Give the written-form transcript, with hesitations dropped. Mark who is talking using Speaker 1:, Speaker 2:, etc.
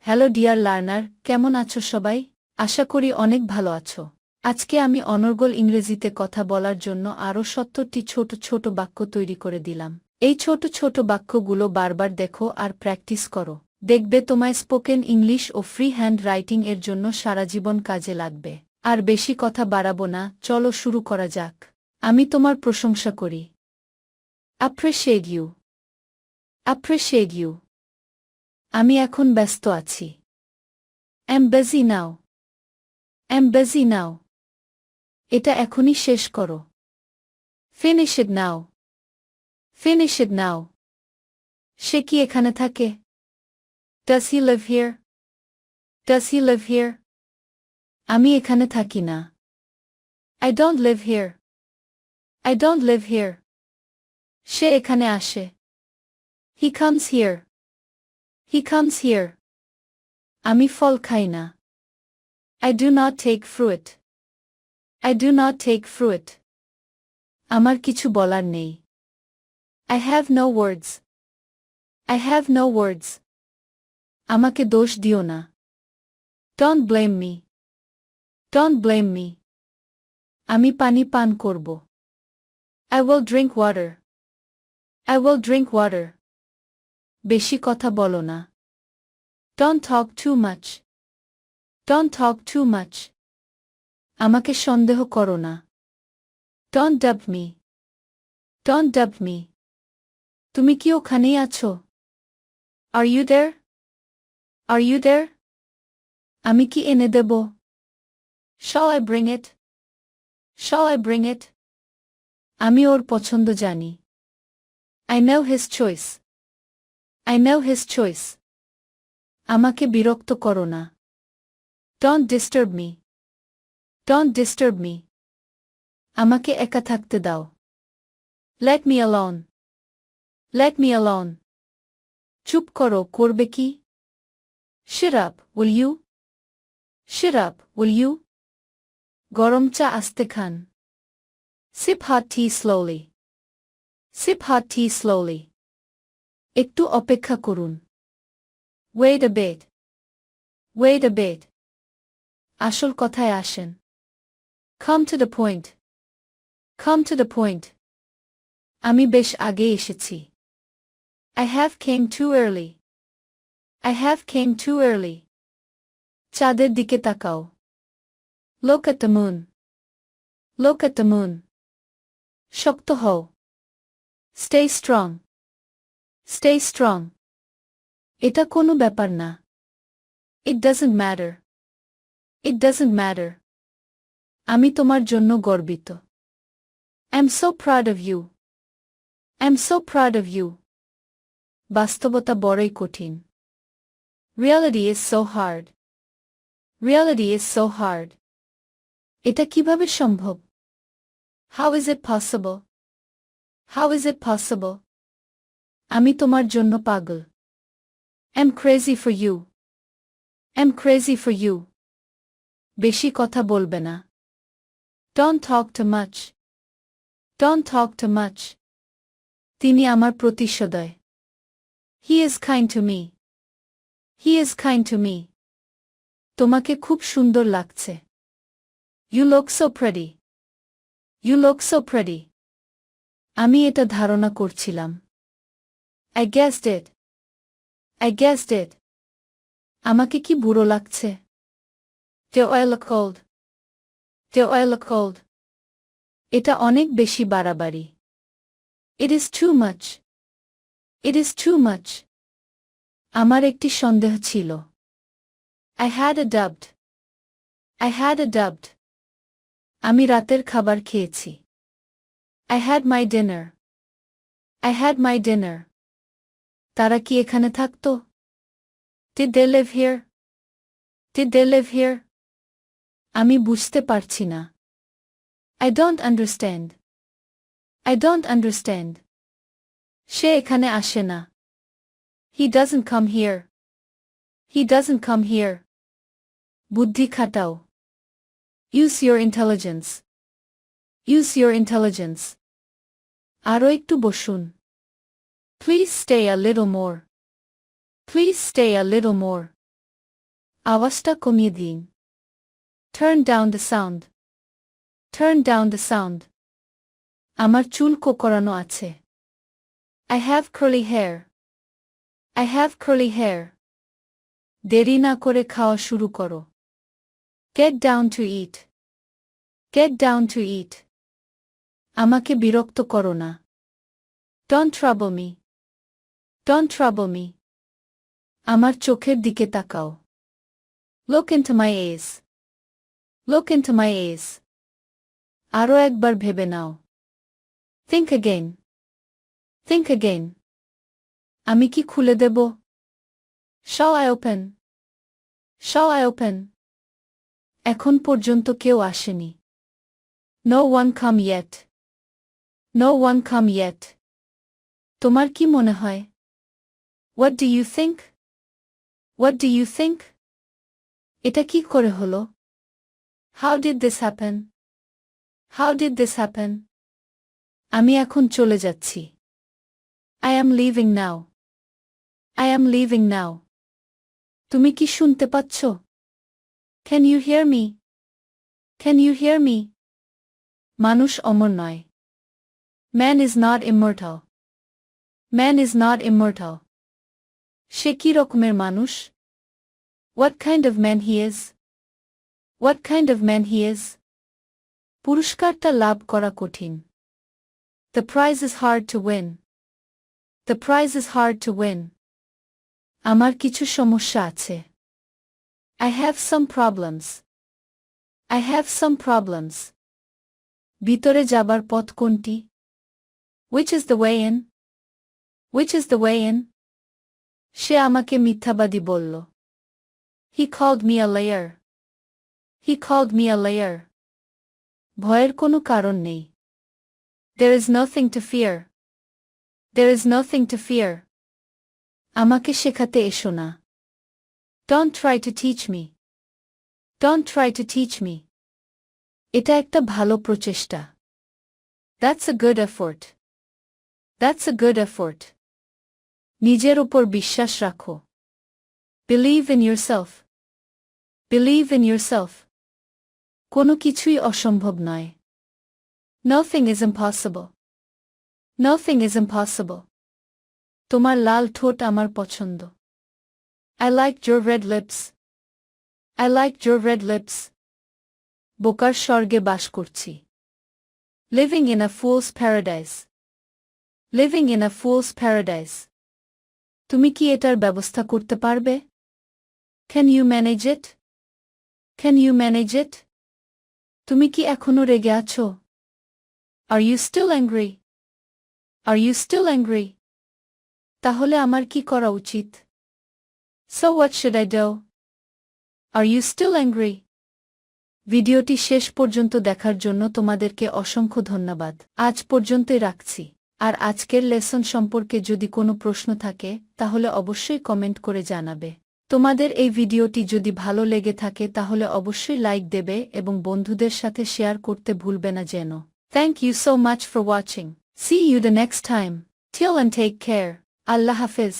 Speaker 1: Hello dear learner, কেমন আছো সবাই? আশা করি অনেক ভালো আছো। আজকে আমি অনর্গল ইংরেজিতে কথা বলার জন্য আরও ৭০টি ছোট ছোট বাক্য তৈরি করে দিলাম। এই ছোট ছোট বাক্যগুলো বারবার দেখো আর প্র্যাকটিস করো। দেখবে তোমায় স্পোকেন ইংলিশ ও ফ্রি হ্যান্ড রাইটিং এর জন্য সারা জীবন কাজে লাগবে। আর বেশি কথা বাড়াবো না, চলো শুরু করা যাক। আমি তোমার প্রশংসা করি। Appreciate you. Appreciate you. আমি এখন ব্যস্ত আছি। I'm busy now. I'm busy now. এটা এখনই শেষ করো। Finish it now. Finish it now. সে কি এখানে থাকে? Does he live here? Does he live here? আমি এখানে থাকি না। I don't live here. I don't live here. সে এখানে আসে। He comes here. He comes here. আমি ফল খাই না। I do not take fruit. I do not take fruit. আমার কিছু বলার নেই। I have no words. I have no words. আমাকে দোষ দিও না। Don't blame me. Don't blame me. আমি পানি পান করব। I will drink water. I will drink water. বেশি কথা বলো না। Don't talk too much. Don't talk too much. আমাকে সন্দেহ করো না। Don't doubt me. Don't doubt me. তুমি কি ওখানেই আছো? Are you there? Are you there? আমি কি এনে দেব? Shall I bring it? Shall I bring it? আমি ওর পছন্দ জানি। I know his choice. I know his choice. আমাকে বিরক্ত করো না। Don't disturb me. Don't disturb me. আমাকে একা থাকতে দাও। Let me alone. Let me alone. চুপ করো, করবে কি? Shut up, will you? Shut up, will you? গরম চা আস্তে খান। Sip hot tea slowly. Sip hot tea slowly. একটু অপেক্ষা করুন। Wait a bit. Wait a bit. আসল কথায় আসেন। Come to the point. Come to the point. আমি বেশ আগে এসেছি। I have came too early. I have came too early. চাঁদের দিকে তাকাও। Look at the moon. Look at the moon. শক্ত হও। Stay strong. Stay strong. এটা কোনো ব্যাপার না। It doesn't matter. It doesn't matter. আমি তোমার জন্য গর্বিত। I'm so proud of you. I'm so proud of you. বাস্তবতা বড়ই কঠিন। Reality is so hard. Reality is so hard. এটা কিভাবে সম্ভব? How is it possible? How is it possible? আমি তোমার জন্য পাগল। I'm crazy for you. I'm crazy for you. বেশি কথা বলবে না। Don't talk too much. Don't talk too much. তিনি আমার প্রতি সদয়। He is kind to me. He is kind to me. তোমাকে খুব সুন্দর লাগছে। You look so pretty. You look so pretty. আমি এটা ধারণা করছিলাম। I guessed it. I guessed it. আমাকে কি বুড়ো লাগছে? Do I look old? Do I look old? এটা অনেক বেশি বাড়াবাড়ি। It is too much. It is too much. আমার একটি সন্দেহ ছিল। I had a doubt. I had a doubt. আমি রাতের খাবার খেয়েছি। I had my dinner. I had my dinner. তারা কি এখানে থাকতো? Did they live here? Did they live here? আমি বুঝতে পারছি না। I don't understand. I don't understand. সে এখানে আসে না। He doesn't come here. He doesn't come here. বুদ্ধি খাটাও। Use your intelligence. Use your intelligence. আরও একটু বসুন। Please stay a little more. Please stay a little more. আওয়াজটা কমিয়ে দিন। Turn down the sound. Turn down the sound. আমার চুল কোকড়ানো আছে। I have curly hair. I have curly hair. দেরি না করে খাওয়া শুরু করো। Get down to eat. Get down to eat. আমাকে বিরক্ত করো না। Don't trouble me. Don't trouble me. আমার চোখের দিকে তাকাও। Look into my eyes. Look into my eyes. আরও একবার ভেবে নাও। Think again. Think again. আমি কি খুলে দেব? Shall I open? Shall I open? এখন পর্যন্ত কেউ আসেনি। No one come yet. No one come yet. তোমার কি মনে হয়? What do you think? What do you think? এটা কি করে হলো? How did this happen? How did this happen? আমি এখন চলে যাচ্ছি। I am leaving now. I am leaving now. তুমি কি শুনতে পাচ্ছ? Can you hear me? Can you hear me? মানুষ অমর নয়। Man is not immortal. Man is not immortal. সে কি রকমের মানুষ? What kind of man he is? What kind of man he is? পুরস্কারটা লাভ করা কঠিন। The prize is hard to win. The prize is hard to win. আমার কিছু সমস্যা আছে। I have some problems. I have some problems. ভিতরে যাবার পথ কোনটি? Which is the way in? Which is the way in? সে আমাকে মিথ্যাবাদী বলল। He called me a liar. He called me a liar. ভয়ের কোনো কারণ নেই। There is nothing to fear. There is nothing to fear. আমাকে শেখাতে এসো না। Don't try to teach me. Don't try to teach me. এটা একটা ভালো প্রচেষ্টা। That's a good effort. That's a good effort. নিজের উপর বিশ্বাস রাখো। Believe in yourself. Believe in yourself. কোনো কিছুই অসম্ভব নয়। Nothing is impossible. Nothing is impossible. তোমার লাল ঠোঁট আমার পছন্দ। I liked your red lips. I liked your red lips. বোকার স্বর্গে বাস করছি। Living in a fool's paradise. Living in a fool's paradise. তুমি কি এটার ব্যবস্থা করতে পারবে? Can you manage it? Can you manage it? তুমি কি এখনো রেগে আছো? Are you still angry? Are you still angry? তাহলে আমার কি করা উচিত? So what should I do? Are you still angry? ভিডিওটি শেষ পর্যন্ত দেখার জন্য তোমাদেরকে অসংখ্য ধন্যবাদ। আজ পর্যন্তই রাখছি। আর আজকের লেসন সম্পর্কে যদি কোনো প্রশ্ন থাকে তাহলে অবশ্যই কমেন্ট করে জানাবে। তোমাদের এই ভিডিওটি যদি ভালো লেগে থাকে তাহলে অবশ্যই লাইক দেবে এবং বন্ধুদের সাথে শেয়ার করতে ভুলবে না যেন। Thank you so much for watching. See you the next time. Till and take care. Allah Hafiz.